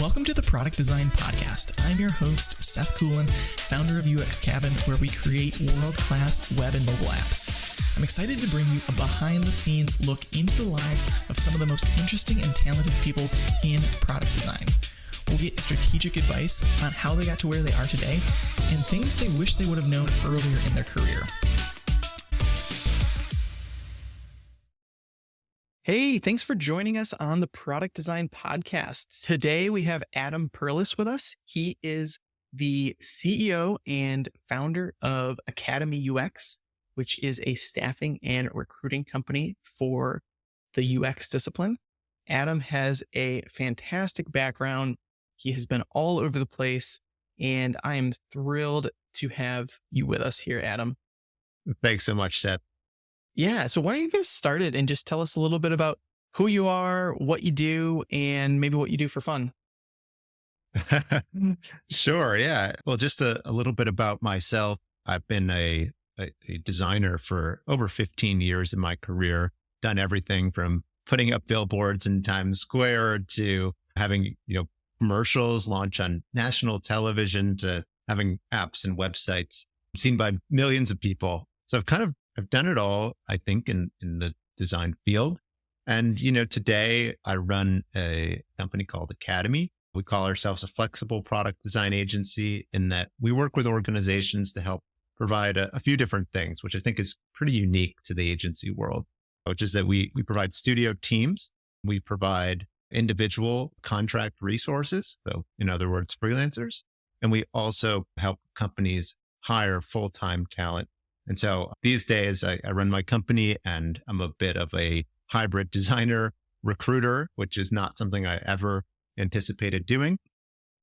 Welcome to the Product Design Podcast. I'm your host, Seth Coelen, founder of UX Cabin, where we create world-class web and mobile apps. I'm excited to bring you a behind-the-scenes look into the lives of some of the most interesting and talented people in product design. We'll get strategic advice on how they got to where they are today and things they wish they would have known earlier in their career. Hey, thanks for joining us on the Product Design Podcast. Today we have Adam Perlis with us. He is the CEO and founder of Academy UX, which is a staffing and recruiting company for the UX discipline. Adam has a fantastic background. He has been all over the place, and I am thrilled to have you with us here, Adam. Thanks so much, Seth. Yeah. So why don't you get started and just tell us a little bit about who you are, what you do, and maybe what you do for fun. Sure. Yeah. Well, just a little bit about myself. I've been a designer for over 15 years in my career, done everything from putting up billboards in Times Square to having, commercials launch on national television to having apps and websites seen by millions of people. So I've done it all, I think, in the design field. And, today I run a company called Academy. We call ourselves a flexible product design agency in that we work with organizations to help provide a few different things, which I think is pretty unique to the agency world, which is that we provide studio teams. We provide individual contract resources. So in other words, freelancers. And we also help companies hire full-time talent. And so these days I run my company and I'm a bit of a hybrid designer recruiter, which is not something I ever anticipated doing.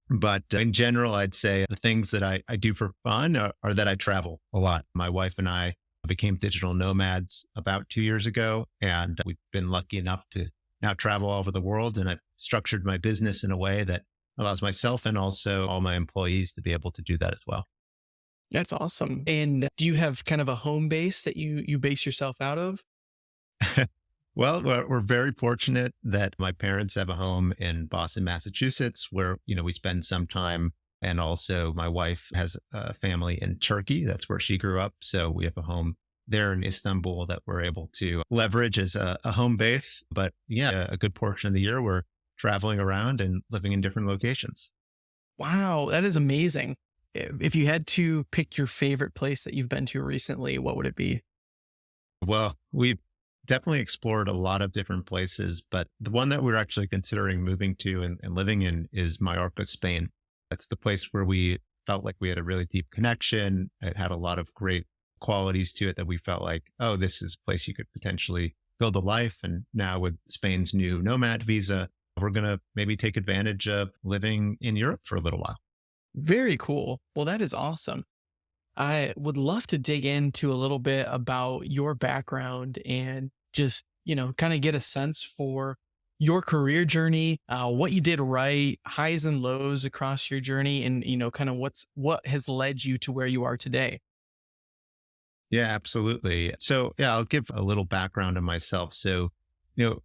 But in general, I'd say the things that I do for fun are that I travel a lot. My wife and I became digital nomads about 2 years ago, and we've been lucky enough to now travel all over the world. And I've structured my business in a way that allows myself and also all my employees to be able to do that as well. That's awesome. And do you have kind of a home base that you base yourself out of? Well, we're very fortunate that my parents have a home in Boston, Massachusetts, where, we spend some time. And also my wife has a family in Turkey. That's where she grew up. So we have a home there in Istanbul that we're able to leverage as a home base. But yeah, a good portion of the year, we're traveling around and living in different locations. Wow, that is amazing. If you had to pick your favorite place that you've been to recently, what would it be? Well, we've definitely explored a lot of different places, but the one that we're actually considering moving to and living in is Mallorca, Spain. That's the place where we felt like we had a really deep connection. It had a lot of great qualities to it that we felt like, oh, this is a place you could potentially build a life. And now with Spain's new nomad visa, we're going to maybe take advantage of living in Europe for a little while. Very cool. Well, that is awesome. I would love to dig into a little bit about your background and just, kind of get a sense for your career journey, what you did right, highs and lows across your journey, and, kind of what has led you to where you are today. Yeah, absolutely. So yeah, I'll give a little background on myself. So,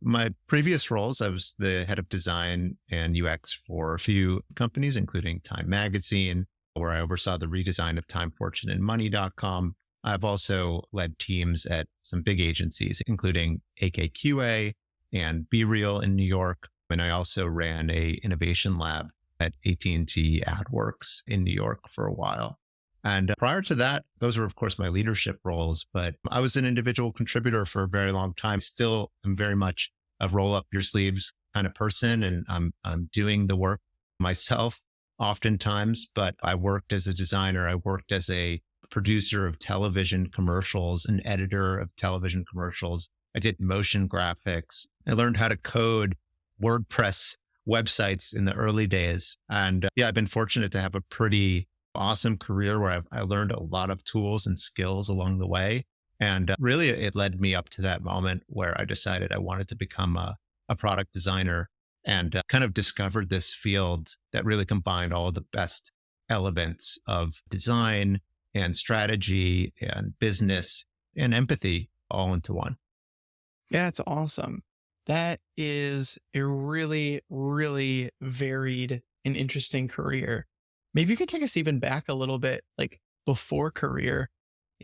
my previous roles, I was the head of design and UX for a few companies, including Time Magazine, where I oversaw the redesign of Time, Fortune, and Money.com. I've also led teams at some big agencies, including AKQA and BeReal in New York. And I also ran a innovation lab at AT&T AdWorks in New York for a while. And prior to that, those were, of course, my leadership roles, but I was an individual contributor for a very long time. Still, I'm very much a roll up your sleeves kind of person, and I'm doing the work myself oftentimes, but I worked as a designer. I worked as a producer of television commercials, an editor of television commercials. I did motion graphics. I learned how to code WordPress websites in the early days. And yeah, I've been fortunate to have a pretty awesome career where I learned a lot of tools and skills along the way. And really, it led me up to that moment where I decided I wanted to become a product designer and kind of discovered this field that really combined all of the best elements of design and strategy and business and empathy all into one. Yeah, it's awesome. That is a really, really varied and interesting career. Maybe you could take us even back a little bit, like before career.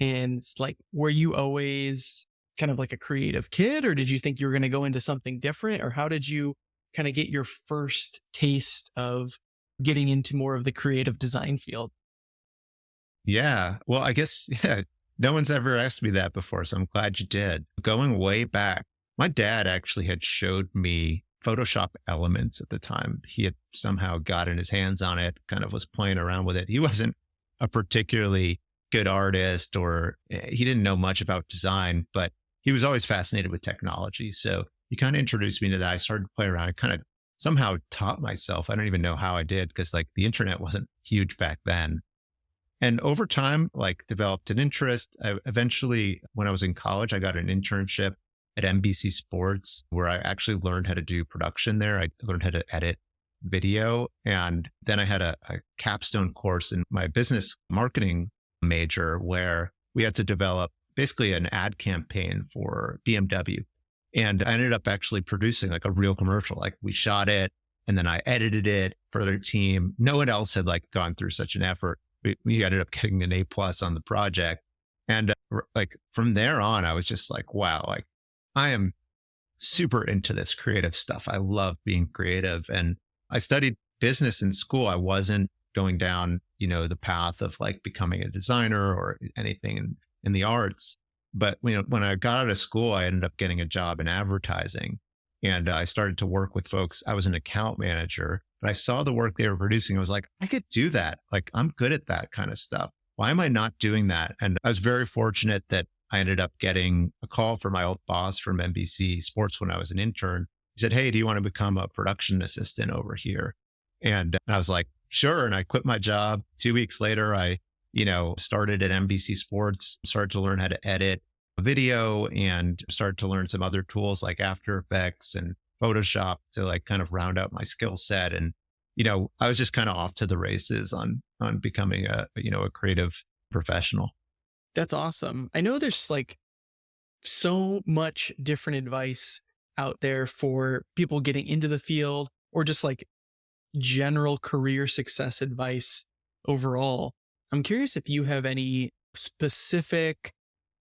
And like, were you always kind of like a creative kid, or did you think you were going to go into something different? Or how did you kind of get your first taste of getting into more of the creative design field? Yeah. Well, I guess, yeah, no one's ever asked me that before. So I'm glad you did. Going way back, my dad actually had showed me Photoshop elements at the time. He had somehow gotten his hands on it, kind of was playing around with it. He wasn't a particularly good artist or he didn't know much about design, but he was always fascinated with technology. So he kind of introduced me to that. I started to play around. I kind of somehow taught myself. I don't even know how I did because like the internet wasn't huge back then, and over time, like developed an interest. I eventually, when I was in college, I got an internship at NBC Sports where I actually learned how to do production there. I learned how to edit video. And then I had a capstone course in my business marketing major where we had to develop basically an ad campaign for BMW. And I ended up actually producing like a real commercial. Like we shot it and then I edited it for their team. No one else had like gone through such an effort. We ended up getting an A+ on the project. And like from there on, I was just like, wow, like I am super into this creative stuff. I love being creative. And I studied business in school. I wasn't going down, the path of like becoming a designer or anything in the arts. But when I got out of school, I ended up getting a job in advertising and I started to work with folks. I was an account manager, but I saw the work they were producing. I was like, I could do that. Like, I'm good at that kind of stuff. Why am I not doing that? And I was very fortunate that I ended up getting a call from my old boss from NBC Sports when I was an intern. He said, hey, do you want to become a production assistant over here? And I was like, sure. And I quit my job. 2 weeks later, I started at NBC Sports, started to learn how to edit video and started to learn some other tools like After Effects and Photoshop to like kind of round out my skill set. And, I was just kind of off to the races on becoming a creative professional. That's awesome. I know there's like so much different advice out there for people getting into the field or just like general career success advice overall. I'm curious if you have any specific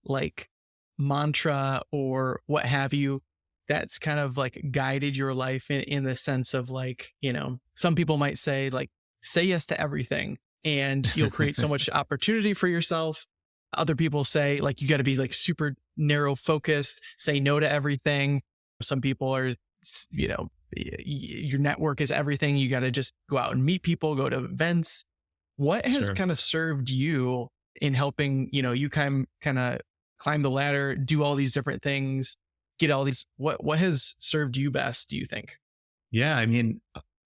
like mantra or what have you that's kind of like guided your life in the sense of like, some people might say like, say yes to everything and you'll create so much opportunity for yourself. Other people say like, you got to be like super narrow focused, say no to everything. Some people are, your network is everything. You got to just go out and meet people, go to events. What has Sure. kind of served you in helping, you kind of climb the ladder, do all these different things, get all these, what has served you best, do you think? Yeah. I mean,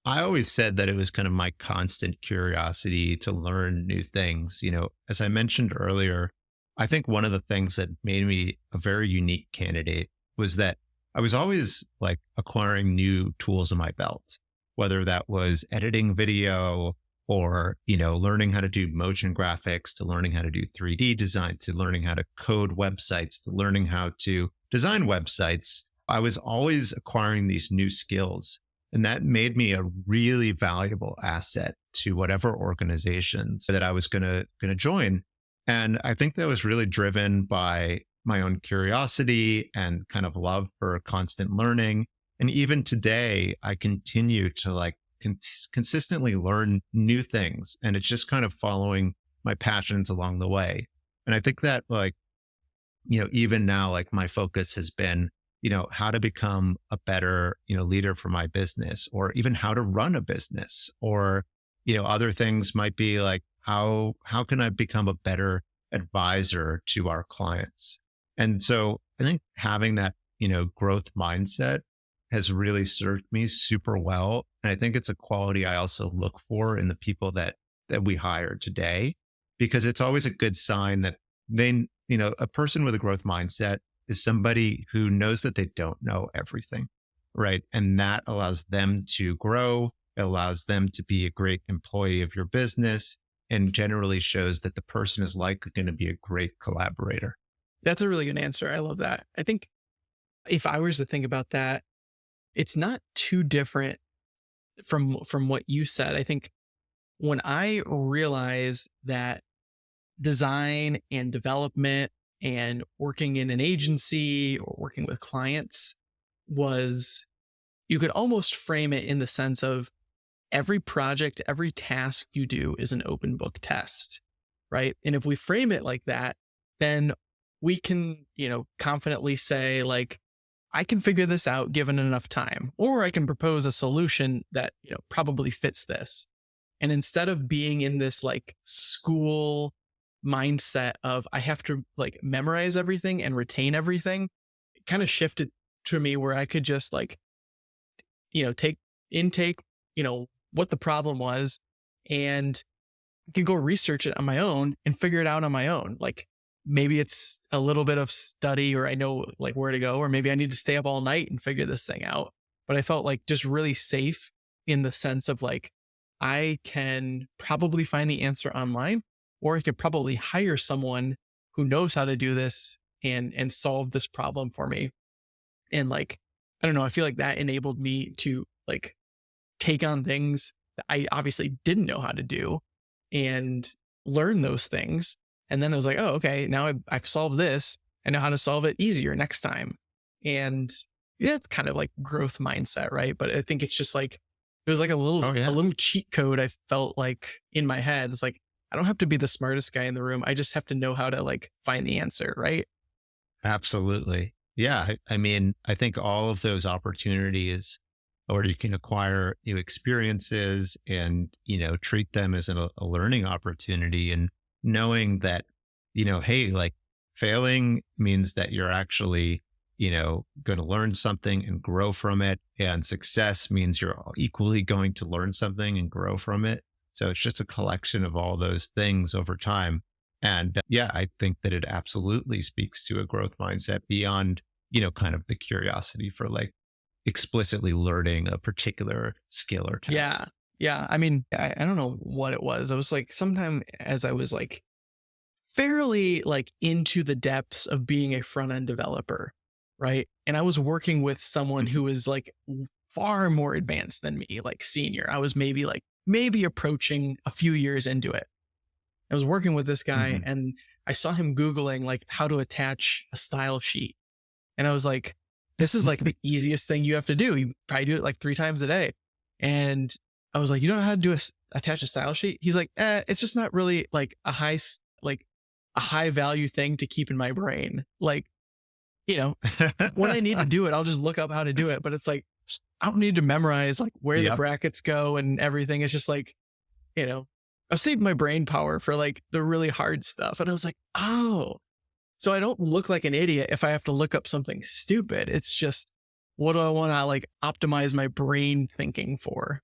I always said that it was kind of my constant curiosity to learn new things. As I mentioned earlier, I think one of the things that made me a very unique candidate was that I was always like acquiring new tools in my belt, whether that was editing video or, learning how to do motion graphics, to learning how to do 3D design, to learning how to code websites, to learning how to design websites. I was always acquiring these new skills. And that made me a really valuable asset to whatever organizations that I was going to join. And I think that was really driven by my own curiosity and kind of love for constant learning. And even today, I continue to like consistently learn new things. And it's just kind of following my passions along the way. And I think that like, even now, like my focus has been, how to become a better, leader for my business or even how to run a business or, other things might be like, how can I become a better advisor to our clients? And so I think having that, growth mindset has really served me super well. And I think it's a quality I also look for in the people that we hire today, because it's always a good sign that a person with a growth mindset is somebody who knows that they don't know everything, right? And that allows them to grow. It allows them to be a great employee of your business and generally shows that the person is likely going to be a great collaborator. That's a really good answer. I love that. I think if I was to think about that, it's not too different from what you said. I think when I realized that design and development and working in an agency or working with clients was, you could almost frame it in the sense of every project, every task you do is an open book test, right? And if we frame it like that, then we can, confidently say, like, I can figure this out given enough time, or I can propose a solution that, probably fits this. And instead of being in this like school mindset of I have to like memorize everything and retain everything, it kind of shifted to me where I could just like, take intake, what the problem was, and I could go research it on my own and figure it out on my own. Like maybe it's a little bit of study, or I know like where to go, or maybe I need to stay up all night and figure this thing out. But I felt like just really safe in the sense of like, I can probably find the answer online, or I could probably hire someone who knows how to do this and solve this problem for me. And like, I don't know, I feel like that enabled me to like take on things that I obviously didn't know how to do and learn those things. And then I was like, oh, okay, now I've solved this. I know how to solve it easier next time. And yeah, it's kind of like growth mindset, right? But I think it's just like, it was like a little cheat code I felt like in my head. It's like, I don't have to be the smartest guy in the room. I just have to know how to like find the answer, right? Absolutely. Yeah. I mean, I think all of those opportunities where you can acquire new experiences and, treat them as a learning opportunity, and knowing that, hey, like failing means that you're actually, going to learn something and grow from it. And success means you're equally going to learn something and grow from it. So it's just a collection of all those things over time. And yeah, I think that it absolutely speaks to a growth mindset beyond, kind of the curiosity for like explicitly learning a particular skill or task. Yeah. Yeah. I mean, I don't know what it was. I was like, sometime as I was like fairly like into the depths of being a front end developer, right? And I was working with someone who was like far more advanced than me, like senior. I was maybe approaching a few years into it. I was working with this guy and I saw him Googling like how to attach a style sheet. And I was like, this is like the easiest thing you have to do. You probably do it like 3 times a day. And I was like, you don't know how to attach a style sheet? He's like, it's just not really like a high value thing to keep in my brain. Like, when I need to do it, I'll just look up how to do it. But it's like, I don't need to memorize like where the brackets go and everything. It's just like, I've saved my brain power for like the really hard stuff. And I was like, oh, so I don't look like an idiot if I have to look up something stupid. It's just, what do I want to like optimize my brain thinking for?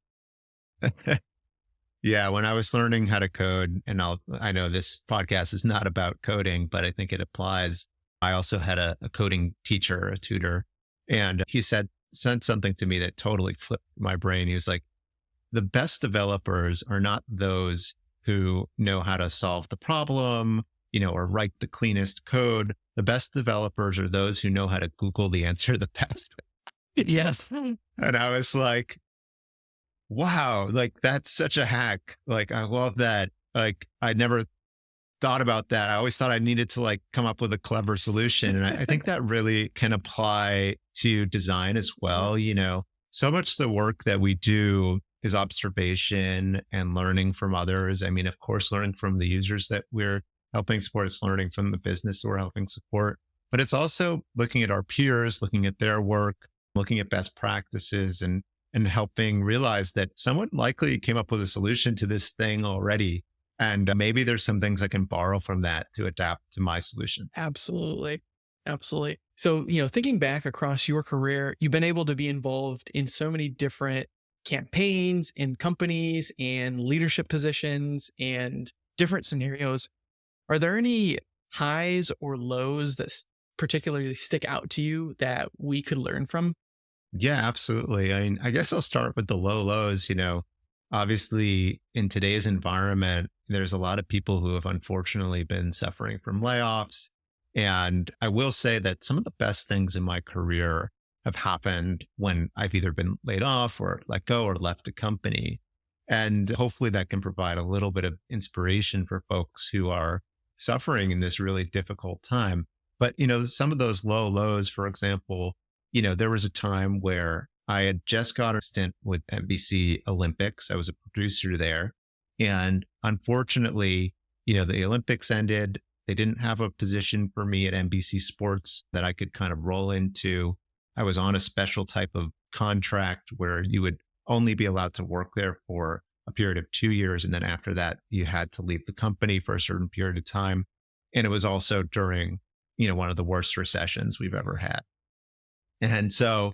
Yeah. When I was learning how to code, and I know this podcast is not about coding, but I think it applies. I also had a coding teacher, a tutor, and he said something to me that totally flipped my brain. He was like, the best developers are not those who know how to solve the problem, or write the cleanest code. The best developers are those who know how to Google the answer the best. Yes. And I was like, wow, like that's such a hack. Like, I love that. Like, I never thought about that. I always thought I needed to like come up with a clever solution. And I think that really can apply to design as well. So much the work that we do is observation and learning from others. I mean, of course, learning from the users that we're helping support, it's learning from the business that we're helping support, but it's also looking at our peers, looking at their work, looking at best practices, and helping realize that someone likely came up with a solution to this thing already. And maybe there's some things I can borrow from that to adapt to my solution. Absolutely. Absolutely. So, thinking back across your career, you've been able to be involved in so many different campaigns and companies and leadership positions and different scenarios. Are there any highs or lows that particularly stick out to you that we could learn from? Yeah, absolutely. I mean, I guess I'll start with the low lows. Obviously in today's environment, there's a lot of people who have unfortunately been suffering from layoffs. And I will say that some of the best things in my career have happened when I've either been laid off or let go or left a company. And hopefully that can provide a little bit of inspiration for folks who are suffering in this really difficult time. But, some of those low lows, for example, there was a time where I had just got a stint with NBC Olympics. I was a producer there. And unfortunately, the Olympics ended. They didn't have a position for me at NBC Sports that I could kind of roll into. I was on a special type of contract where you would only be allowed to work there for a period of 2 years. And then after that, you had to leave the company for a certain period of time. And it was also during, one of the worst recessions we've ever had. And so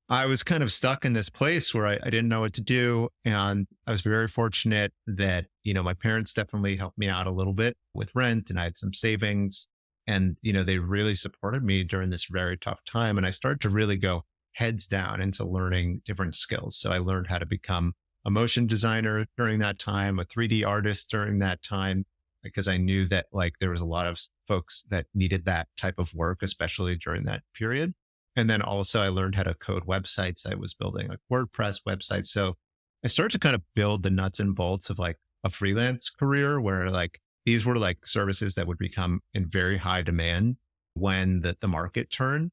I was kind of stuck in this place where I didn't know what to do. And I was very fortunate that, my parents definitely helped me out a little bit with rent, and I had some savings. And, they really supported me during this very tough time. And I started to really go heads down into learning different skills. So I learned how to become a motion designer during that time, a 3D artist during that time, because I knew that there was a lot of folks that needed that type of work, especially during that period. And then also I learned how to code websites. I was building WordPress websites. So I started to kind of build the nuts and bolts of a freelance career where these were services that would become in very high demand when the market turned.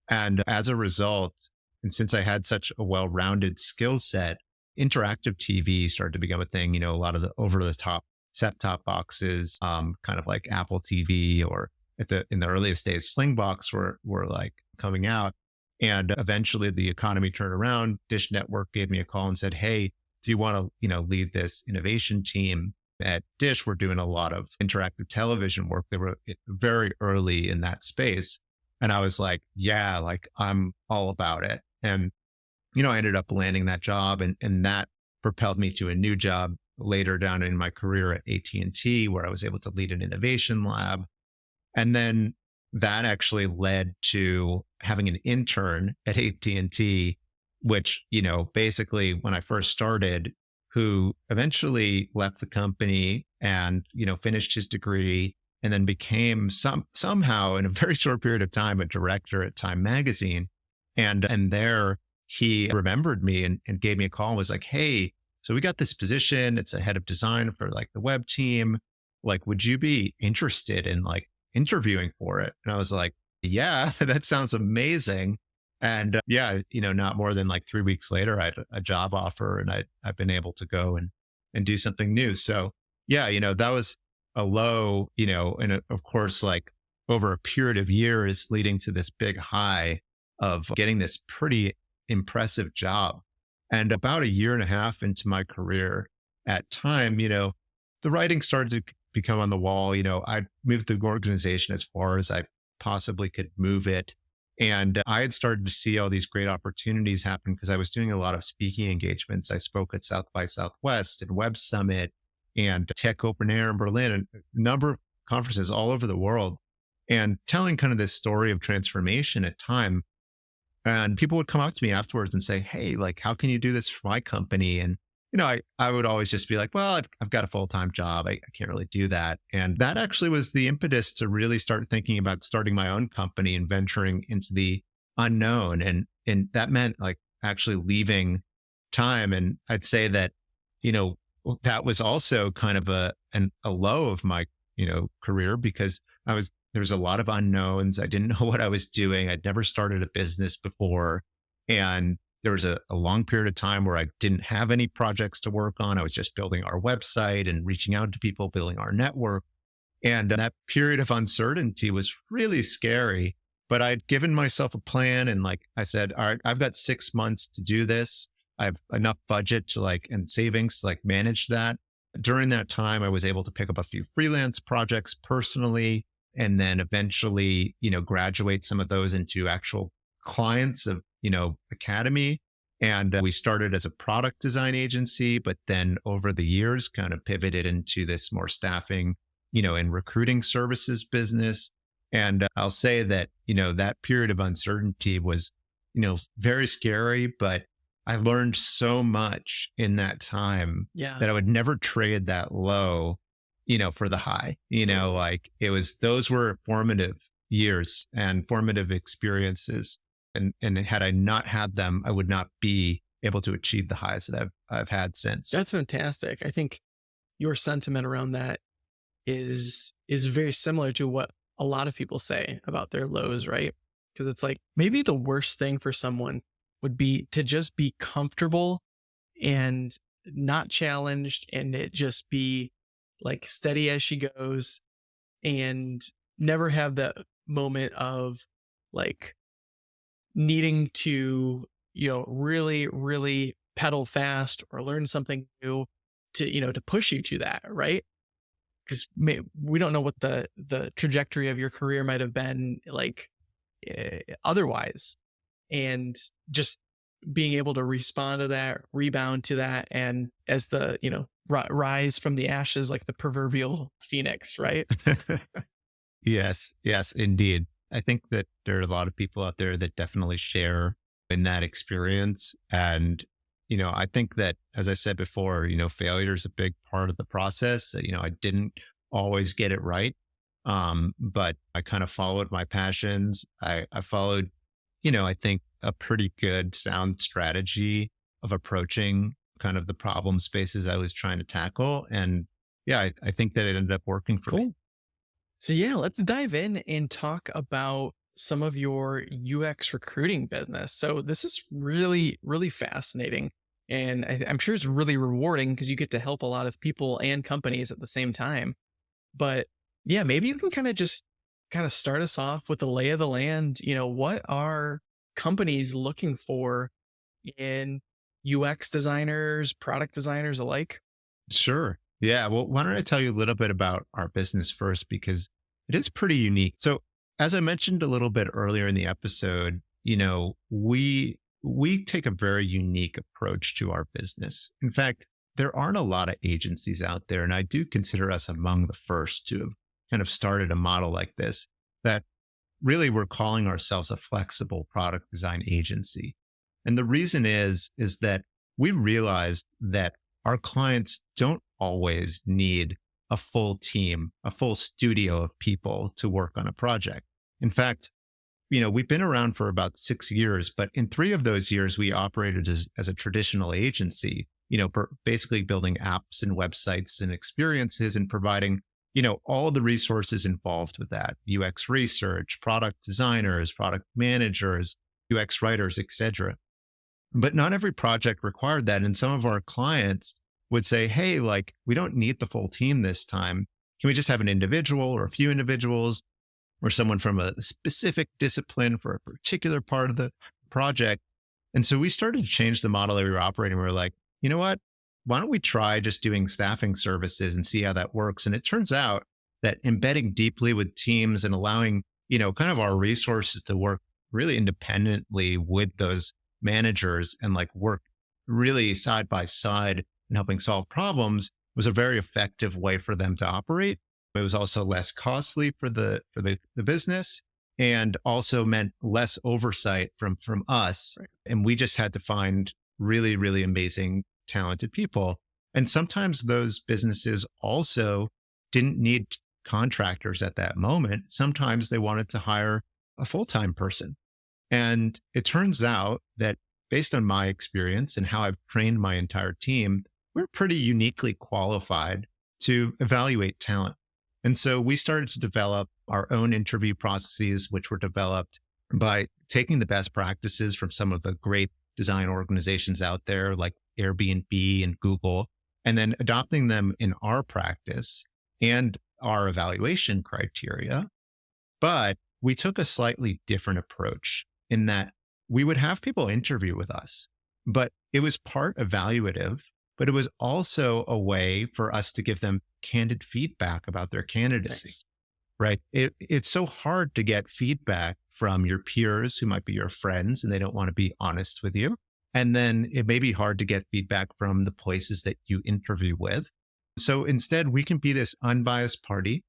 And as a result, and since I had such a well-rounded skill set, interactive TV started to become a thing. A lot of the over-the-top set-top boxes, kind of like Apple TV, or in the earliest days, Slingbox were coming out. And eventually the economy turned around. Dish Network gave me a call and said, "Hey, do you want to, lead this innovation team?" At Dish, we're doing a lot of interactive television work. They were very early in that space. And I was like, yeah, I'm all about it. And, I ended up landing that job, and that propelled me to a new job later down in my career at AT&T, where I was able to lead an innovation lab. And then that actually led to having an intern at AT&T, which, basically when I first started, who eventually left the company and, finished his degree and then became somehow in a very short period of time, a director at Time Magazine. And there he remembered me and gave me a call and was like, "Hey, so we got this position. It's a head of design for the web team. Would you be interested in interviewing for it?" And I was like, "Yeah, that sounds amazing." And yeah, not more than 3 weeks later, I had a job offer, and I've been able to go and do something new. So yeah, that was a low, and of course, over a period of years leading to this big high of getting this pretty impressive job. And about a year and a half into my career at Time, the writing started to become on the wall. I moved the organization as far as I possibly could move it. And I had started to see all these great opportunities happen because I was doing a lot of speaking engagements. I spoke at South by Southwest and Web Summit and Tech Open Air in Berlin, and a number of conferences all over the world, and telling kind of this story of transformation at Time. And people would come up to me afterwards and say, "Hey, how can you do this for my company?" And, I would always just be like, "Well, I've got a full-time job. I can't really do that." And that actually was the impetus to really start thinking about starting my own company and venturing into the unknown. And that meant actually leaving Time. And I'd say that, that was also kind of a low of my, career, because there was a lot of unknowns. I didn't know what I was doing. I'd never started a business before. And there was a long period of time where I didn't have any projects to work on. I was just building our website and reaching out to people, building our network. And that period of uncertainty was really scary. But I'd given myself a plan, and I said, all right, I've got 6 months to do this. I have enough budget to and savings to manage that. During that time, I was able to pick up a few freelance projects personally, and then eventually, graduate some of those into actual clients of, Academy. And we started as a product design agency, but then over the years kind of pivoted into this more staffing, and recruiting services business. And I'll say that, that period of uncertainty was, very scary, but I learned so much in that time that I would never trade that low, for the high. Those were formative years and formative experiences. And had I not had them, I would not be able to achieve the highs that I've had since. That's fantastic. I think your sentiment around that is very similar to what a lot of people say about their lows, right? Because it's like maybe the worst thing for someone would be to just be comfortable and not challenged and it just be like steady as she goes and never have that moment of like needing to, really, really pedal fast or learn something new to, to push you to that, right? Because we don't know what the trajectory of your career might have been like otherwise, and just being able to respond to that, rebound to that, and as the rise from the ashes like the proverbial phoenix, right? Yes, yes, indeed. I think that there are a lot of people out there that definitely share in that experience. And, I think that, as I said before, failure is a big part of the process. I didn't always get it right. But I kind of followed my passions. I followed, I think a pretty good sound strategy of approaching kind of the problem spaces I was trying to tackle. And yeah, I think that it ended up working for me. Cool. So yeah, let's dive in and talk about some of your UX recruiting business. So this is really, really fascinating. And I'm sure it's really rewarding because you get to help a lot of people and companies at the same time. But yeah, maybe you can kind of start us off with the lay of the land. What are companies looking for in UX designers, product designers alike? Sure. Yeah. Well, why don't I tell you a little bit about our business first, because it is pretty unique. So, as I mentioned a little bit earlier in the episode, we take a very unique approach to our business. In fact, there aren't a lot of agencies out there, and I do consider us among the first to have kind of started a model like this, that really we're calling ourselves a flexible product design agency. And the reason is that we realized that our clients don't always need a full team, a full studio of people to work on a project. In fact, we've been around for about 6 years, but in 3 of those years, we operated as a traditional agency, basically building apps and websites and experiences and providing, all the resources involved with that: UX research, product designers, product managers, UX writers, etc. But not every project required that. And some of our clients would say, hey, like, we don't need the full team this time. Can we just have an individual or a few individuals or someone from a specific discipline for a particular part of the project? And so we started to change the model that we were operating. We were like, you know what? Why don't we try just doing staffing services and see how that works? And it turns out that embedding deeply with teams and allowing, kind of our resources to work really independently with those managers and like work really side by side and helping solve problems was a very effective way for them to operate. It was also less costly for the business, and also meant less oversight from us. Right. And we just had to find really, really amazing, talented people. And sometimes those businesses also didn't need contractors at that moment. Sometimes they wanted to hire a full-time person. And it turns out that based on my experience and how I've trained my entire team, we're pretty uniquely qualified to evaluate talent. And so we started to develop our own interview processes, which were developed by taking the best practices from some of the great design organizations out there, like Airbnb and Google, and then adopting them in our practice and our evaluation criteria. But we took a slightly different approach in that we would have people interview with us, but it was part evaluative, but it was also a way for us to give them candid feedback about their candidacy. Nice. Right? It's so hard to get feedback from your peers who might be your friends and they don't want to be honest with you. And then it may be hard to get feedback from the places that you interview with. So instead, we can be this unbiased party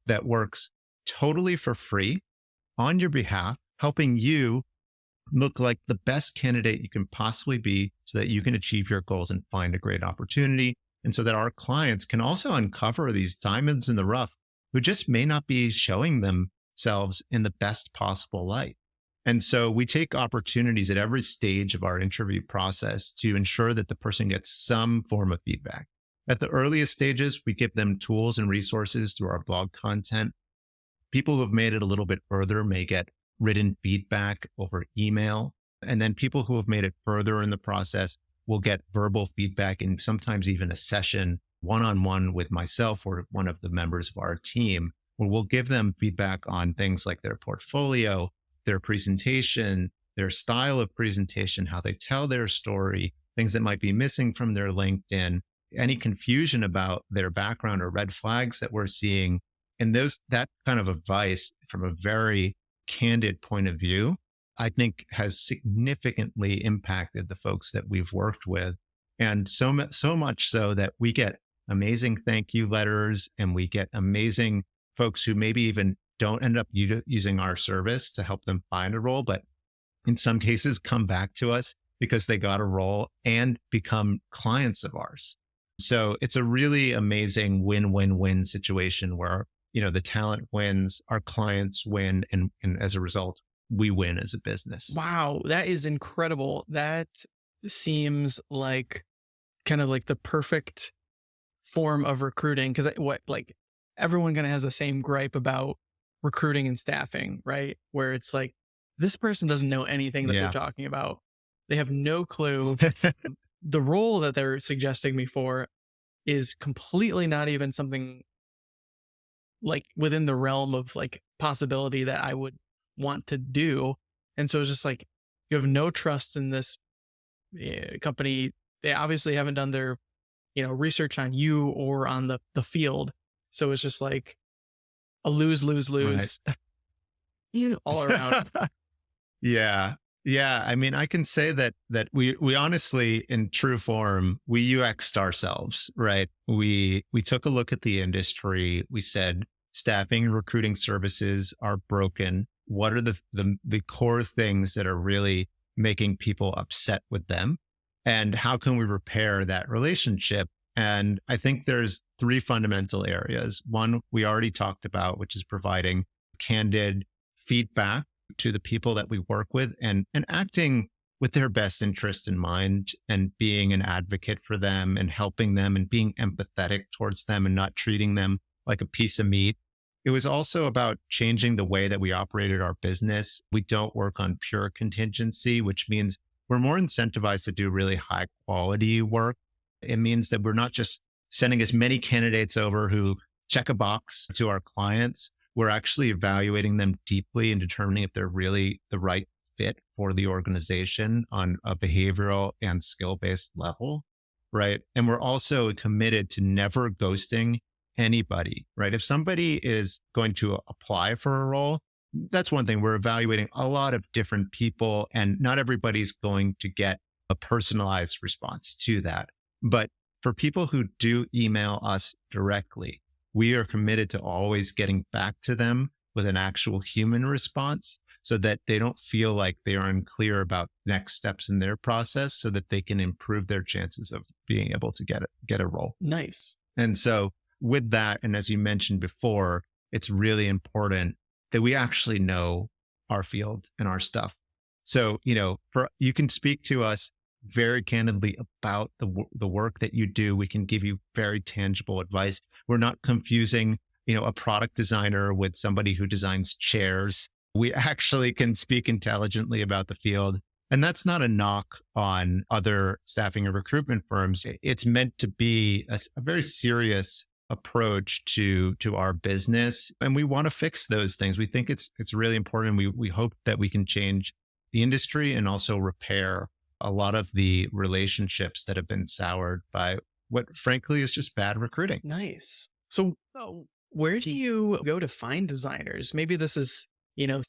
that works totally for free on your behalf, helping you look like the best candidate you can possibly be so that you can achieve your goals and find a great opportunity. And so that our clients can also uncover these diamonds in the rough who just may not be showing themselves in the best possible light. And so we take opportunities at every stage of our interview process to ensure that the person gets some form of feedback. At the earliest stages, we give them tools and resources through our blog content. People who have made it a little bit further may get written feedback over email. And then people who have made it further in the process will get verbal feedback and sometimes even a session one-on-one with myself or one of the members of our team, where we'll give them feedback on things like their portfolio, their presentation, their style of presentation, how they tell their story, things that might be missing from their LinkedIn, any confusion about their background or red flags that we're seeing. And that kind of advice from a very candid point of view, I think has significantly impacted the folks that we've worked with. And so much so that we get amazing thank you letters and we get amazing folks who maybe even don't end up using our service to help them find a role, but in some cases come back to us because they got a role and become clients of ours. So it's a really amazing win-win-win situation where, the talent wins, our clients win, and as a result, we win as a business. Wow, that is incredible. That seems like kind of like the perfect form of recruiting, because everyone kind of has the same gripe about recruiting and staffing, right? Where it's like, this person doesn't know anything that they're talking about. They have no clue. The role that they're suggesting me for is completely not even something like within the realm of like possibility that I would want to do. And so it's just like, you have no trust in this company. They obviously haven't done their, research on you or on the field. So it's just like a lose right. All around. Yeah. I mean, I can say that we honestly, in true form, we UX'd ourselves, right? We took a look at the industry. We said, staffing and recruiting services are broken. What are the core things that are really making people upset with them? And how can we repair that relationship? And I think there's 3 fundamental areas. One, we already talked about, which is providing candid feedback to the people that we work with and acting with their best interest in mind and being an advocate for them and helping them and being empathetic towards them and not treating them like a piece of meat. It was also about changing the way that we operated our business. We don't work on pure contingency, which means we're more incentivized to do really high quality work. It means that we're not just sending as many candidates over who check a box to our clients. We're actually evaluating them deeply and determining if they're really the right fit for the organization on a behavioral and skill-based level, right? And we're also committed to never ghosting anybody, right? If somebody is going to apply for a role, that's one thing. We're evaluating a lot of different people and not everybody's going to get a personalized response to that. But for people who do email us directly, we are committed to always getting back to them with an actual human response so that they don't feel like they are unclear about next steps in their process so that they can improve their chances of being able to get a role. Nice. And so with that, and as you mentioned before, it's really important that we actually know our field and our stuff. So, you can speak to us very candidly about the work that you do. We can give you very tangible advice. We're not confusing, a product designer with somebody who designs chairs. We actually can speak intelligently about the field. And that's not a knock on other staffing and recruitment firms. It's meant to be a very serious approach to our business. And we want to fix those things. We think it's really important. We hope that we can change the industry and also repair a lot of the relationships that have been soured by what frankly is just bad recruiting. Nice. So where do you go to find designers? Maybe this is,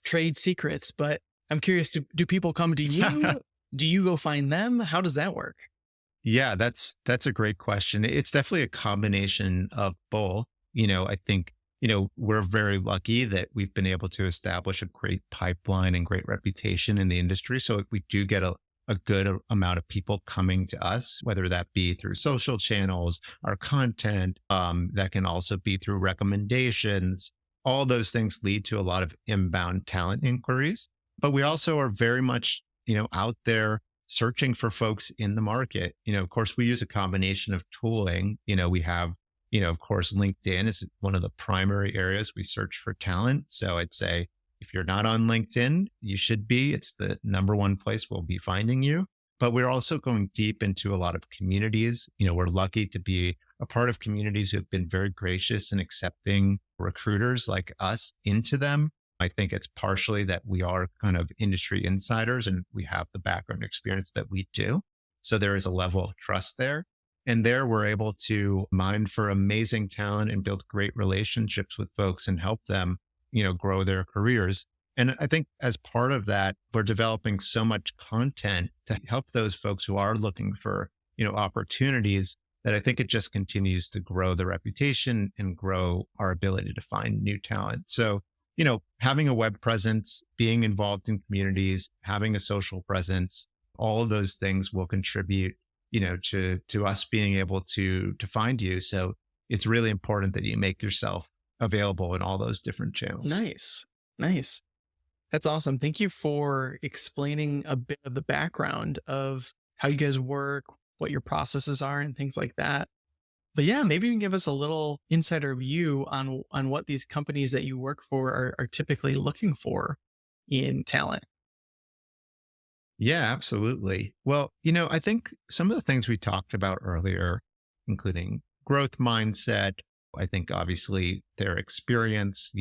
trade secrets, but I'm curious, do people come to you? Do you go find them? How does that work? Yeah, that's a great question. It's definitely a combination of both. I think, we're very lucky that we've been able to establish a great pipeline and great reputation in the industry. So we do get a good amount of people coming to us, whether that be through social channels, our content, that can also be through recommendations. All those things lead to a lot of inbound talent inquiries. But we also are very much, out there searching for folks in the market. Of course, we use a combination of tooling. We have, of course, LinkedIn is one of the primary areas we search for talent. So I'd say if you're not on LinkedIn, you should be. It's the number one place we'll be finding you. But we're also going deep into a lot of communities. We're lucky to be a part of communities who have been very gracious in accepting recruiters like us into them. I think it's partially that we are kind of industry insiders and we have the background experience that we do. So there is a level of trust there. And there we're able to mine for amazing talent and build great relationships with folks and help them, grow their careers. And I think as part of that, we're developing so much content to help those folks who are looking for, opportunities, that I think it just continues to grow the reputation and grow our ability to find new talent. So, having a web presence, being involved in communities, having a social presence, all of those things will contribute, to us being able to find you. So it's really important that you make yourself available in all those different channels. Nice. Nice. That's awesome. Thank you for explaining a bit of the background of how you guys work, what your processes are, and things like that. But yeah, maybe you can give us a little insider view on what these companies that you work for are typically looking for in talent. Yeah, absolutely. Well, I think some of the things we talked about earlier, including growth mindset, I think obviously their experience,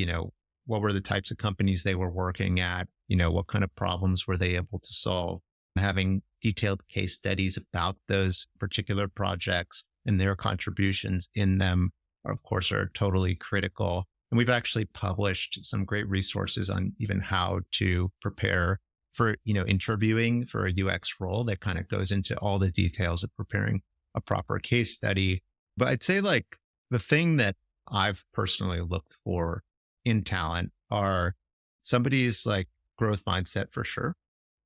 what were the types of companies they were working at, what kind of problems were they able to solve, having detailed case studies about those particular projects and their contributions in them are, of course, are totally critical. And we've actually published some great resources on even how to prepare for, interviewing for a UX role that kind of goes into all the details of preparing a proper case study. But I'd say like the thing that I've personally looked for in talent are somebody's like growth mindset for sure,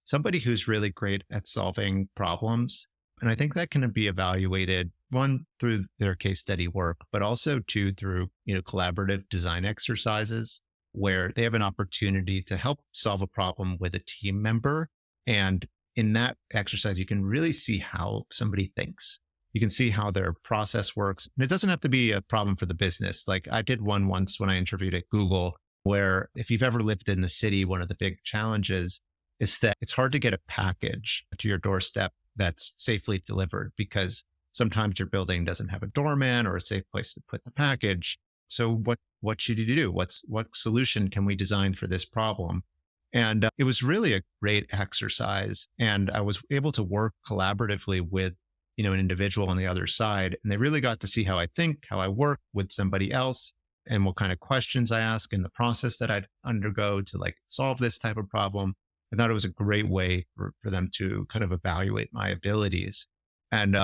somebody who's really great at solving problems. And I think that can be evaluated one through their case study work, but also two through, collaborative design exercises where they have an opportunity to help solve a problem with a team member. And in that exercise, you can really see how somebody thinks. You can see how their process works. And it doesn't have to be a problem for the business. Like I did one once when I interviewed at Google, where if you've ever lived in the city, one of the big challenges is that it's hard to get a package to your doorstep that's safely delivered because sometimes your building doesn't have a doorman or a safe place to put the package. So what should you do? What solution can we design for this problem? And it was really a great exercise. And I was able to work collaboratively with, an individual on the other side. And they really got to see how I think, how I work with somebody else, and what kind of questions I ask in the process that I'd undergo to like solve this type of problem. I thought it was a great way for them to kind of evaluate my abilities. And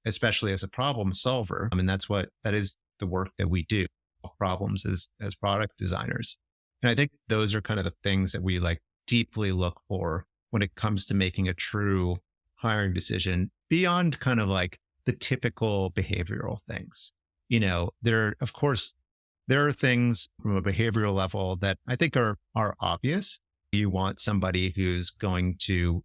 especially as a problem solver, I mean, that is the work that we do, problems as product designers. And I think those are kind of the things that we like deeply look for when it comes to making a true hiring decision beyond kind of like the typical behavioral things. Of course, there are things from a behavioral level that I think are obvious. You want somebody who's going to,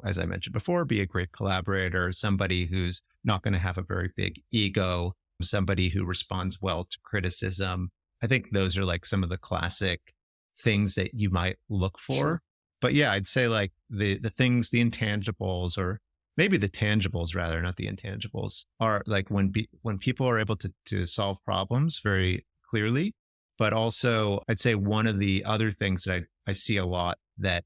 as I mentioned before, be a great collaborator, somebody who's not going to have a very big ego, somebody who responds well to criticism. I think those are like some of the classic things that you might look for. Sure. But yeah, I'd say like the things, the intangibles, or maybe the tangibles rather, not the intangibles, are like when people are able to solve problems very clearly. But also, I'd say one of the other things that I see a lot that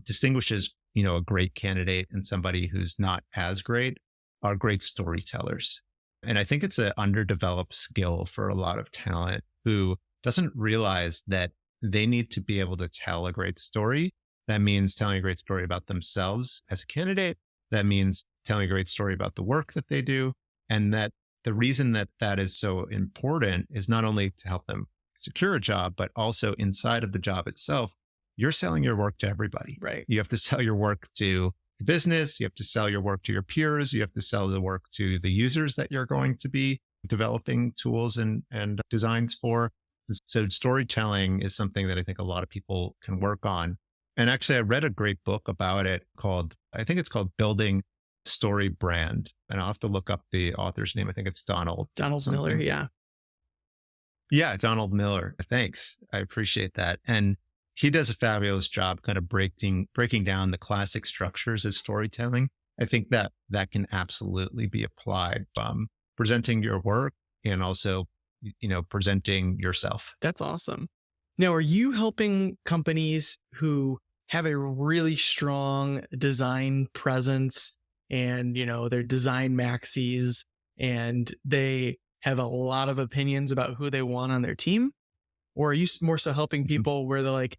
distinguishes, a great candidate and somebody who's not as great are great storytellers. And I think it's an underdeveloped skill for a lot of talent who doesn't realize that they need to be able to tell a great story. That means telling a great story about themselves as a candidate. That means telling a great story about the work that they do. And that the reason that that is so important is not only to help them secure a job, but also inside of the job itself, you're selling your work to everybody. Right. You have to sell your work to business. You have to sell your work to your peers. You have to sell the work to the users that you're going to be developing tools and designs for. So storytelling is something that I think a lot of people can work on. And actually, I read a great book about it I think it's called Building Story Brand. And I'll have to look up the author's name. I think it's Donald Donald Miller. something. Yeah. Yeah, Donald Miller. Thanks. I appreciate that. And he does a fabulous job kind of breaking down the classic structures of storytelling. I think that can absolutely be applied from presenting your work and also, presenting yourself. That's awesome. Now, are you helping companies who have a really strong design presence and, their design maxis, and they have a lot of opinions about who they want on their team? Or are you more so helping people where they're like,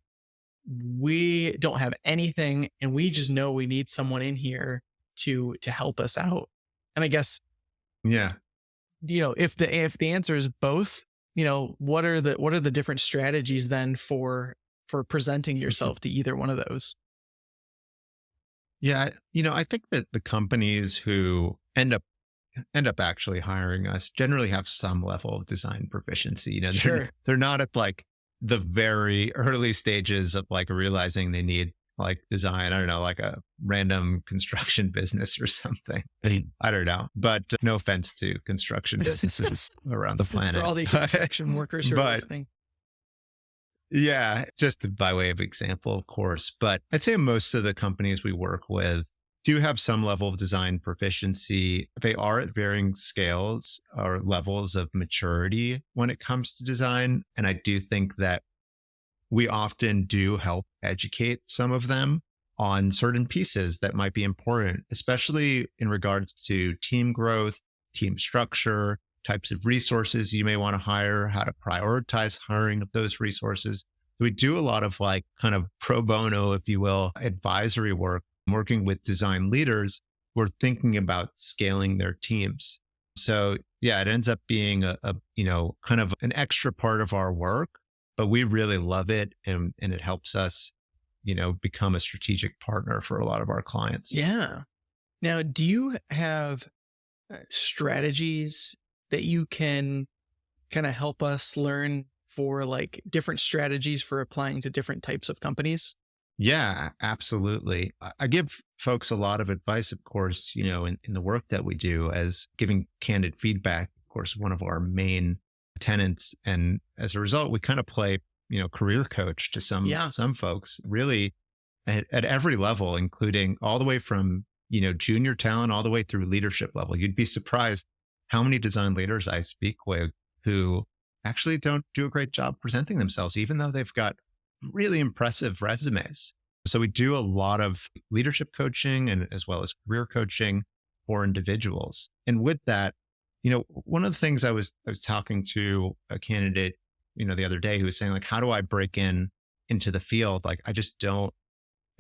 we don't have anything and we just know we need someone in here to help us out? And I guess, Yeah. if the answer is both, what are the different strategies then for presenting yourself to either one of those? Yeah. I think that the companies who end up actually hiring us generally have some level of design proficiency. Sure. They're not at like the very early stages of like realizing they need like design, I don't know, like a random construction business or something. I don't know. But no offense to construction businesses around the planet. For all the construction workers who are listening. Yeah, just by way of example, of course. But I'd say most of the companies we work with do have some level of design proficiency. They are at varying scales or levels of maturity when it comes to design. And I do think that we often do help educate some of them on certain pieces that might be important, especially in regards to team growth, team structure, types of resources you may want to hire, how to prioritize hiring of those resources. We do a lot of like kind of pro bono, if you will, advisory work, working with design leaders who are thinking about scaling their teams. So yeah, it ends up being a kind of an extra part of our work, but we really love it. And it helps us, become a strategic partner for a lot of our clients. Yeah. Now, do you have strategies that you can kind of help us learn for like different strategies for applying to different types of companies? Yeah, absolutely. I give folks a lot of advice, of course, in the work that we do, as giving candid feedback, of course, one of our main tenets. And as a result, we kind of play, career coach to some folks, really at every level, including all the way from, junior talent all the way through leadership level. You'd be surprised how many design leaders I speak with who actually don't do a great job presenting themselves, even though they've got really impressive resumes. So we do a lot of leadership coaching and as well as career coaching for individuals. And with that, one of the things I was talking to a candidate, the other day, who was saying like, how do I break into the field? Like, I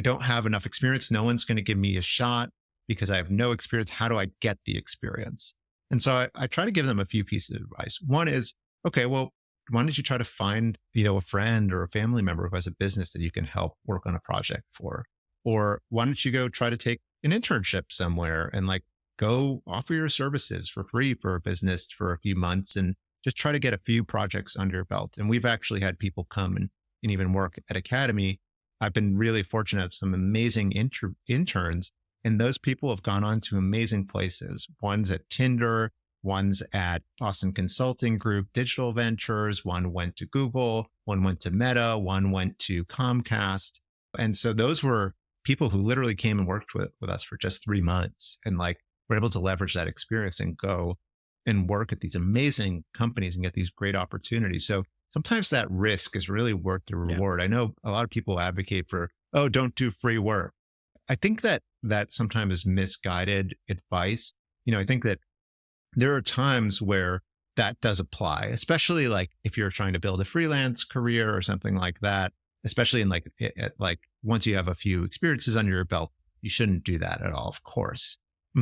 don't have enough experience. No one's going to give me a shot because I have no experience. How do I get the experience? And so I try to give them a few pieces of advice. One is, okay, well, why don't you try to find, a friend or a family member who has a business that you can help work on a project for? Or why don't you go try to take an internship somewhere and like go offer your services for free for a business for a few months and just try to get a few projects under your belt. And we've actually had people come and even work at Academy. I've been really fortunate to have some amazing interns, and those people have gone on to amazing places. One's at Tinder, one's at Boston Consulting Group, Digital Ventures. One went to Google, one went to Meta, one went to Comcast. And so those were people who literally came and worked with us for just 3 months and like were able to leverage that experience and go and work at these amazing companies and get these great opportunities. So sometimes that risk is really worth the reward. Yeah. I know a lot of people advocate for, oh, don't do free work. I think that sometimes is misguided advice. I think that there are times where that does apply, especially like if you're trying to build a freelance career or something like that, especially in like once you have a few experiences under your belt, you shouldn't do that at all, of course.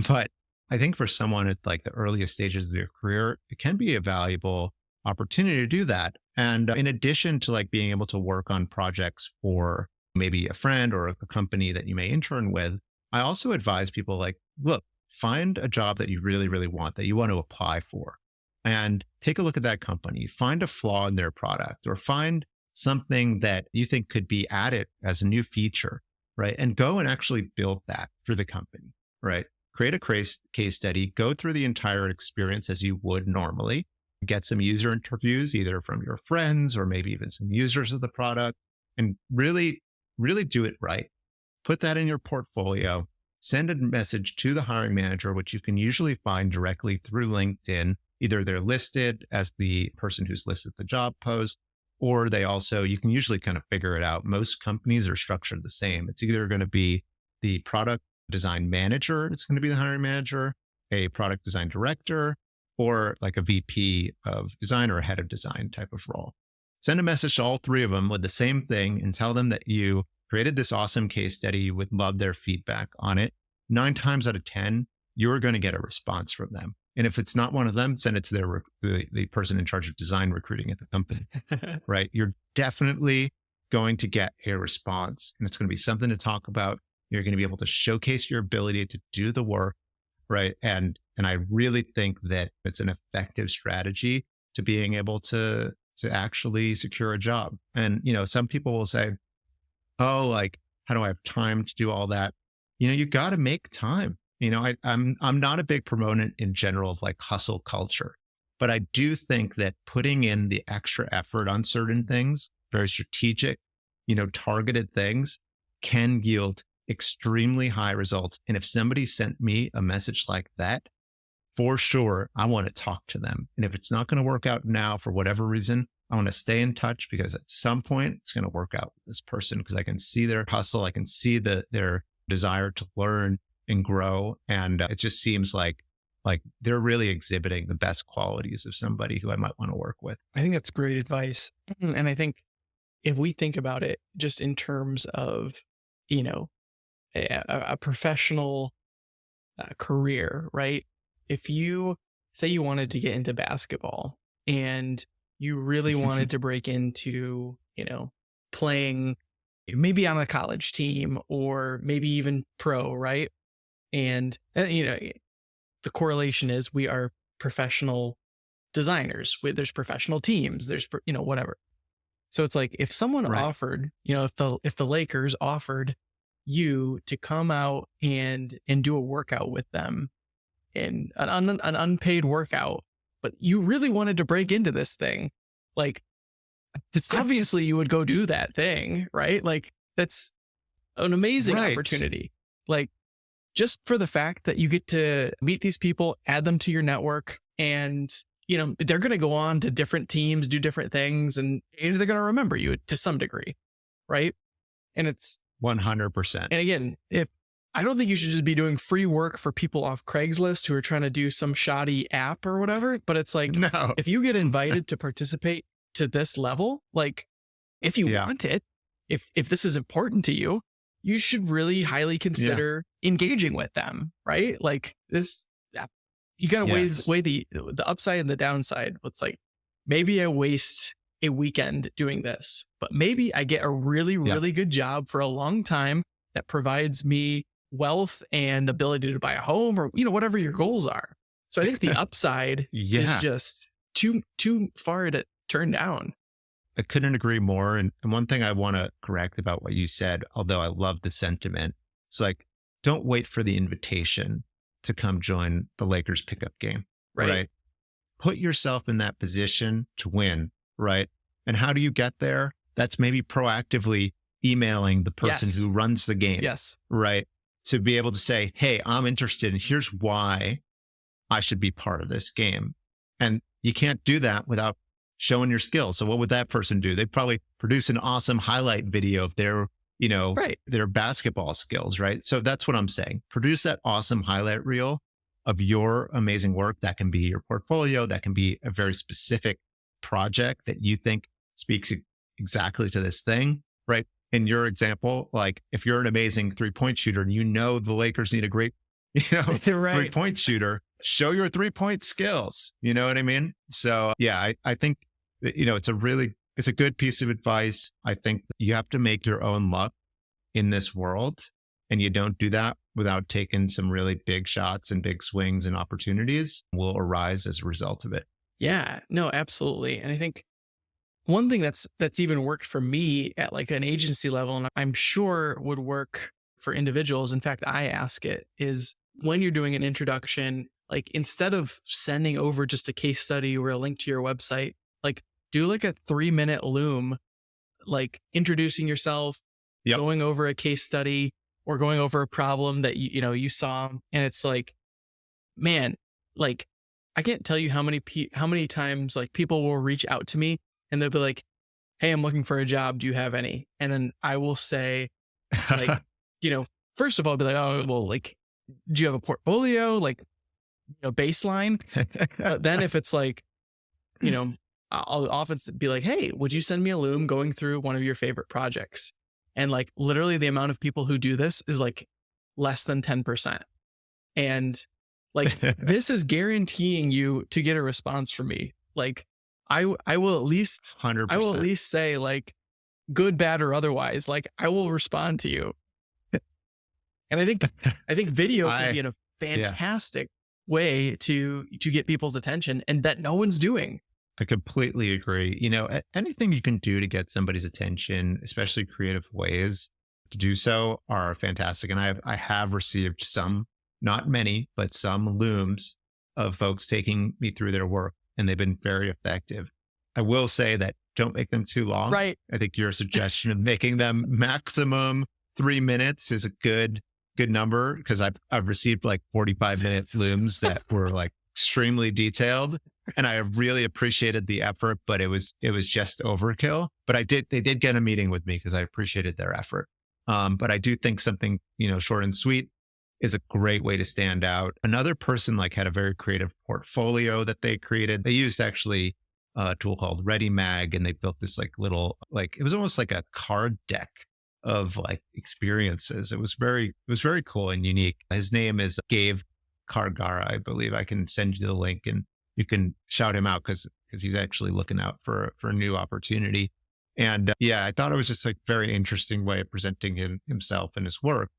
But I think for someone at like the earliest stages of their career, it can be a valuable opportunity to do that. And in addition to like being able to work on projects for maybe a friend or a company that you may intern with, I also advise people like, look, find a job that you really, really want, that you want to apply for, and take a look at that company, find a flaw in their product or find something that you think could be added as a new feature, right? And go and actually build that for the company, right? Create a case study, go through the entire experience as you would normally, get some user interviews, either from your friends or maybe even some users of the product, and really, really do it right. Put that in your portfolio, send a message to the hiring manager, which you can usually find directly through LinkedIn. Either they're listed as the person who's listed the job post, or you can usually kind of figure it out. Most companies are structured the same. It's either going to be the product design manager, it's going to be the hiring manager, a product design director, or like a VP of design or a head of design type of role. Send a message to all three of them with the same thing and tell them that you created this awesome case study. You would love their feedback on it. 9 times out of 10, you're going to get a response from them. And if it's not one of them, send it to the person in charge of design recruiting at the company, right? You're definitely going to get a response, and it's going to be something to talk about. You're going to be able to showcase your ability to do the work, right? And I really think that it's an effective strategy to being able to actually secure a job. And, some people will say, oh, like, how do I have time to do all that? You got to make time. I'm not a big proponent in general of like hustle culture, but I do think that putting in the extra effort on certain things, very strategic, targeted things, can yield extremely high results. And if somebody sent me a message like that, for sure, I want to talk to them. And if it's not going to work out now for whatever reason, I want to stay in touch, because at some point it's going to work out with this person, because I can see their hustle. I can see their desire to learn and grow. And it just seems like they're really exhibiting the best qualities of somebody who I might want to work with. I think that's great advice. And I think if we think about it just in terms of, a professional career, right? If you say you wanted to get into basketball and you really wanted to break into, playing maybe on a college team or maybe even pro, right? And, the correlation is we are professional designers. There's professional teams, there's, whatever. So it's like if someone offered, if the Lakers offered you to come out and do a workout with them, in an unpaid workout, but you really wanted to break into this thing, like, obviously you would go do that thing, right? Like, that's an amazing opportunity. Like, just for the fact that you get to meet these people, add them to your network, and, they're going to go on to different teams, do different things, and they're going to remember you to some degree, right? And it's 100%. And again, I don't think you should just be doing free work for people off Craigslist who are trying to do some shoddy app or whatever. But it's like, no. If you get invited to participate to this level, like, if you want it, if this is important to you, you should really highly consider engaging with them, right? Like, this, you got to weigh the upside and the downside. It's like, maybe I waste a weekend doing this, but maybe I get a really, really good job for a long time that provides me wealth and ability to buy a home, or, whatever your goals are. So I think the upside is just too far to turn down. I couldn't agree more. And one thing I want to correct about what you said, although I love the sentiment, it's like, don't wait for the invitation to come join the Lakers pickup game, right? Put yourself in that position to win, right? And how do you get there? That's maybe proactively emailing the person who runs the game, right? To be able to say, hey, I'm interested, and here's why I should be part of this game. And you can't do that without showing your skills. So what would that person do? They'd probably produce an awesome highlight video of their, their basketball skills, right? So that's what I'm saying. Produce that awesome highlight reel of your amazing work. That can be your portfolio. That can be a very specific project that you think speaks exactly to this thing, right? In your example, like, if you're an amazing 3-point shooter and the Lakers need a great, 3-point shooter, show your 3-point skills. You know what I mean? So I think that, it's a good piece of advice. I think you have to make your own luck in this world, and you don't do that without taking some really big shots, and big swings and opportunities will arise as a result of it. Yeah, no, absolutely. And I think one thing that's even worked for me at like an agency level, and I'm sure would work for individuals. In fact, I ask it is when you're doing an introduction, like instead of sending over just a case study or a link to your website, like do like a 3-minute loom, like introducing yourself, Yep. going over a case study or going over a problem that you saw. And it's like, man, like I can't tell you how many times like people will reach out to me and they'll be like, "Hey, I'm looking for a job. Do you have any?" And then I will say, like, first of all, I'll be like, "Oh, well, like, do you have a portfolio? Like, baseline." But then if it's like, I'll often be like, "Hey, would you send me a loom going through one of your favorite projects?" And like literally the amount of people who do this is like less than 10%. And like this is guaranteeing you to get a response from me. Like I will at least 100%. say like good, bad, or otherwise, like I will respond to you. And I think video can be a fantastic way to get people's attention and that no one's doing. I completely agree. Anything you can do to get somebody's attention, especially creative ways to do so, are fantastic. And I have received some, not many, but some looms of folks taking me through their work, and they've been very effective. I will say that don't make them too long. Right. I think your suggestion of making them maximum 3 minutes is a good number, because I've received like 45-minute looms that were like extremely detailed, and I really appreciated the effort, but it was just overkill. But they did get a meeting with me because I appreciated their effort. But I do think something, short and sweet is a great way to stand out. Another person like had a very creative portfolio that they created. They used actually a tool called ReadyMag, and they built this like little, like, it was almost like a card deck of like experiences. It was very cool and unique. His name is Gabe Kargara, I believe. I can send you the link and you can shout him out because he's actually looking out for a new opportunity. And I thought it was just like very interesting way of presenting himself and his work.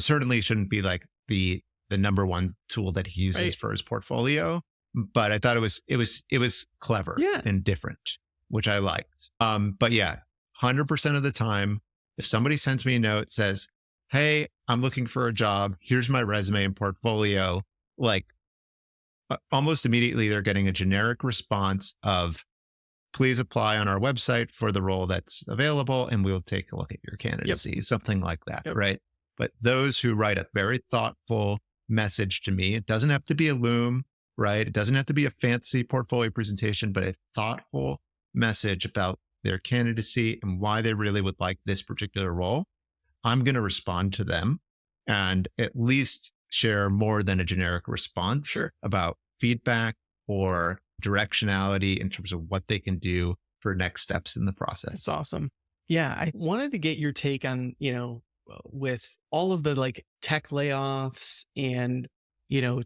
Certainly shouldn't be like the number one tool that he uses for his portfolio, but I thought it was clever and different, which I liked. But 100% of the time, if somebody sends me a note, says, "Hey, I'm looking for a job. Here's my resume and portfolio," like almost immediately they're getting a generic response of, "Please apply on our website for the role that's available and we'll take a look at your candidacy," something like that, right? But those who write a very thoughtful message to me, it doesn't have to be a loom, right? It doesn't have to be a fancy portfolio presentation, but a thoughtful message about their candidacy and why they really would like this particular role, I'm going to respond to them and at least share more than a generic response about feedback or directionality in terms of what they can do for next steps in the process. That's awesome. Yeah. I wanted to get your take on, with all of the like tech layoffs and,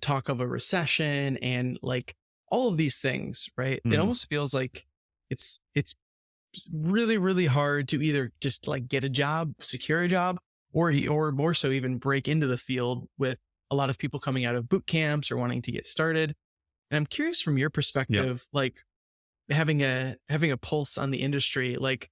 talk of a recession and like all of these things, right? It almost feels like it's really, really hard to either just like get a job, secure a job, or more so even break into the field, with a lot of people coming out of boot camps or wanting to get started. And I'm curious from your perspective, like having a pulse on the industry, like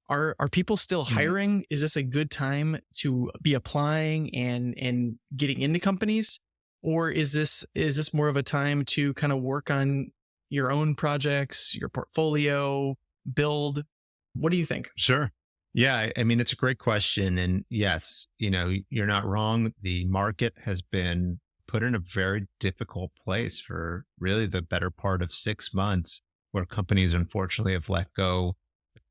are people still hiring? Is this a good time to be applying and getting into companies? Or is this more of a time to kind of work on your own projects, your portfolio, build? What do you think? Sure. Yeah. I mean, it's a great question. And yes, you're not wrong. The market has been put in a very difficult place for really the better part of 6 months, where companies unfortunately have let go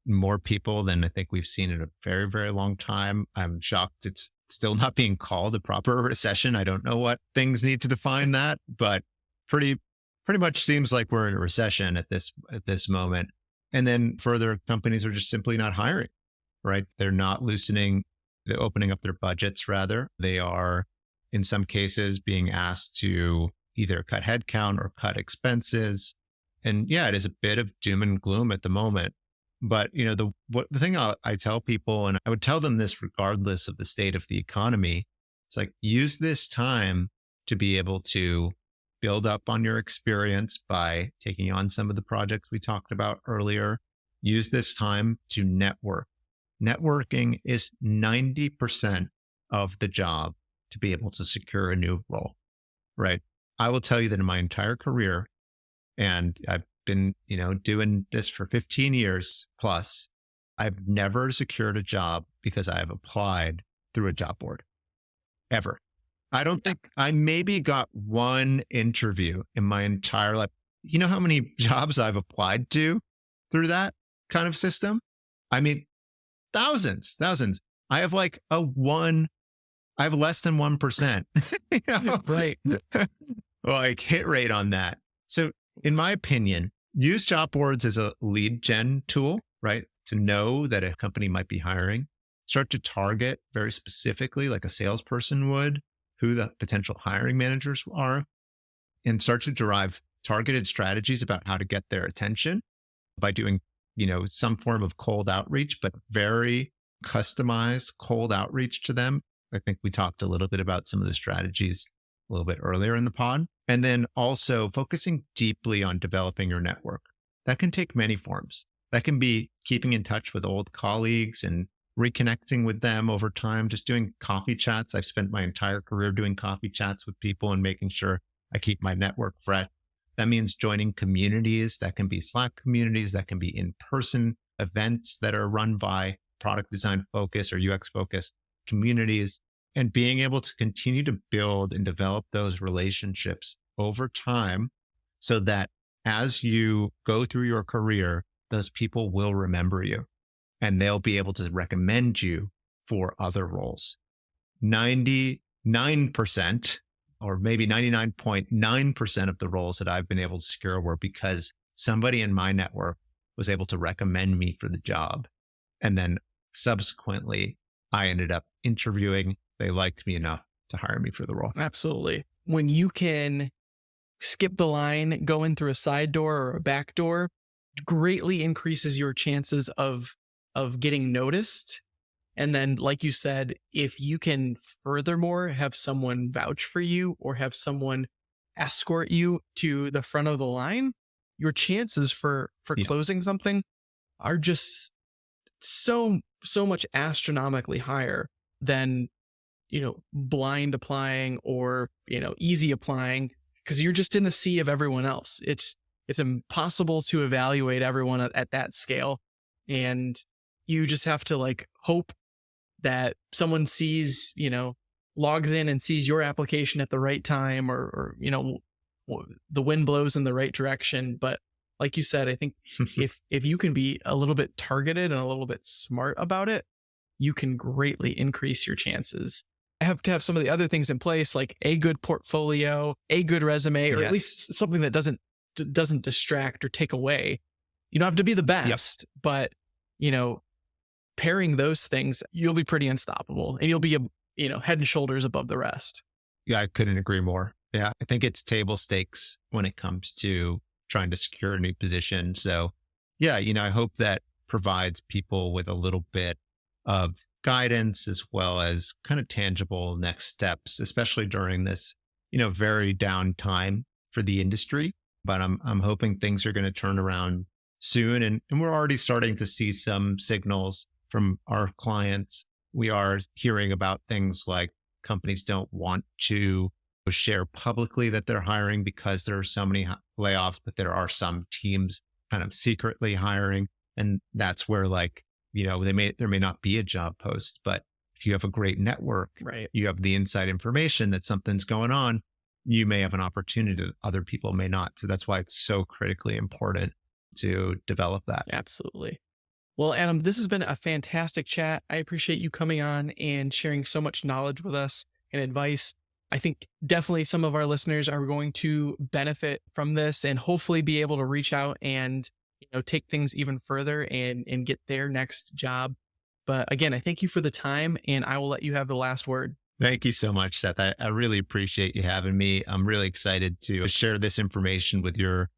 more people than I think we've seen in a very, very long time. I'm shocked it's still not being called a proper recession. I don't know what things need to define that, but pretty much seems like we're in a recession at this moment. And then further, companies are just simply not hiring, right? They're not they're opening up their budgets, rather. They are, in some cases, being asked to either cut headcount or cut expenses. And it is a bit of doom and gloom at the moment. But, the thing I tell people, and I would tell them this regardless of the state of the economy, it's like, use this time to be able to build up on your experience by taking on some of the projects we talked about earlier. use this time to network. Networking is 90% of the job to be able to secure a new role, right? I will tell you that in my entire career, and I've been, doing this for 15 years plus, I've never secured a job because I have applied through a job board, ever. I don't think I maybe got one interview in my entire life. You know how many jobs I've applied to through that kind of system? I mean, thousands. I have I have less than 1%, Right. like hit rate on that. So in my opinion, use job boards as a lead gen tool, right? To know that a company might be hiring, start to target very specifically like a salesperson would, who the potential hiring managers are, and start to derive targeted strategies about how to get their attention by doing, some form of cold outreach, but very customized cold outreach to them. I think we talked a little bit about some of the strategies a little bit earlier in the pod. And then also focusing deeply on developing your network. That can take many forms. That can be keeping in touch with old colleagues and reconnecting with them over time, just doing coffee chats. I've spent my entire career doing coffee chats with people and making sure I keep my network fresh. That means joining communities. That can be Slack communities. That can be in-person events that are run by product design focus or UX focused communities, and being able to continue to build and develop those relationships over time so that as you go through your career, those people will remember you and they'll be able to recommend you for other roles. 99% or maybe 99.9% of the roles that I've been able to secure were because somebody in my network was able to recommend me for the job. And then subsequently, I ended up interviewing. They liked me enough to hire me for the role. Absolutely. When you can skip the line, go in through a side door or a back door, greatly increases your chances of getting noticed. And then, like you said, if you can furthermore have someone vouch for you or have someone escort you to the front of the line, your chances for closing something are just so much astronomically higher than, blind applying or, easy applying, because you're just in the sea of everyone else. It's impossible to evaluate everyone at that scale. And you just have to hope that someone sees, logs in and sees your application at the right time or the wind blows in the right direction. But like you said, I think if you can be a little bit targeted and a little bit smart about it, you can greatly increase your chances. I have to have some of the other things in place, like a good portfolio, a good resume, or at least something that doesn't distract or take away. You don't have to be the best, but pairing those things, you'll be pretty unstoppable and you'll be head and shoulders above the rest. Yeah, I couldn't agree more. Yeah, I think it's table stakes when it comes to trying to secure a new position. So yeah, I hope that provides people with a little bit of guidance as well as kind of tangible next steps, especially during this, very down time for the industry. But I'm hoping things are going to turn around soon. And we're already starting to see some signals from our clients. We are hearing about things like companies don't want to share publicly that they're hiring because there are so many layoffs, but there are some teams kind of secretly hiring. And that's where there may not be a job post, but if you have a great network, right, you have the inside information that something's going on, you may have an opportunity that other people may not. So that's why it's so critically important to develop that. Absolutely. Well, Adam, this has been a fantastic chat. I appreciate you coming on and sharing so much knowledge with us and advice. I think definitely some of our listeners are going to benefit from this and hopefully be able to reach out and take things even further and get their next job. But again, I thank you for the time and I will let you have the last word. Thank you so much, Seth. I really appreciate you having me. I'm really excited to share this information with your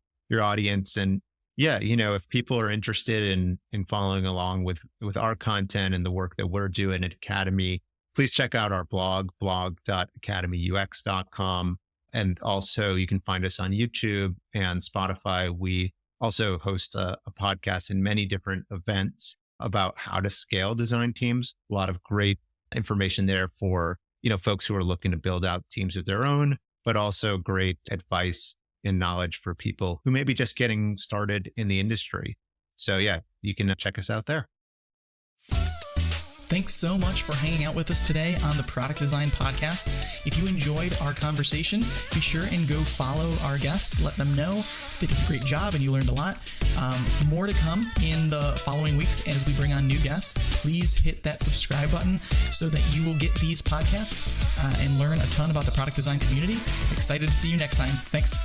audience. And yeah, if people are interested in following along with our content and the work that we're doing at Academy, please check out our blog.academyux.com. And also you can find us on YouTube and Spotify. We also host a podcast and many different events about how to scale design teams. A lot of great information there for, folks who are looking to build out teams of their own, but also great advice and knowledge for people who may be just getting started in the industry. So yeah, you can check us out there. Thanks so much for hanging out with us today on the Product Design Podcast. If you enjoyed our conversation, be sure and go follow our guest. Let them know they did a great job and you learned a lot. More to come in the following weeks as we bring on new guests. Please hit that subscribe button so that you will get these podcasts and learn a ton about the product design community. Excited to see you next time. Thanks.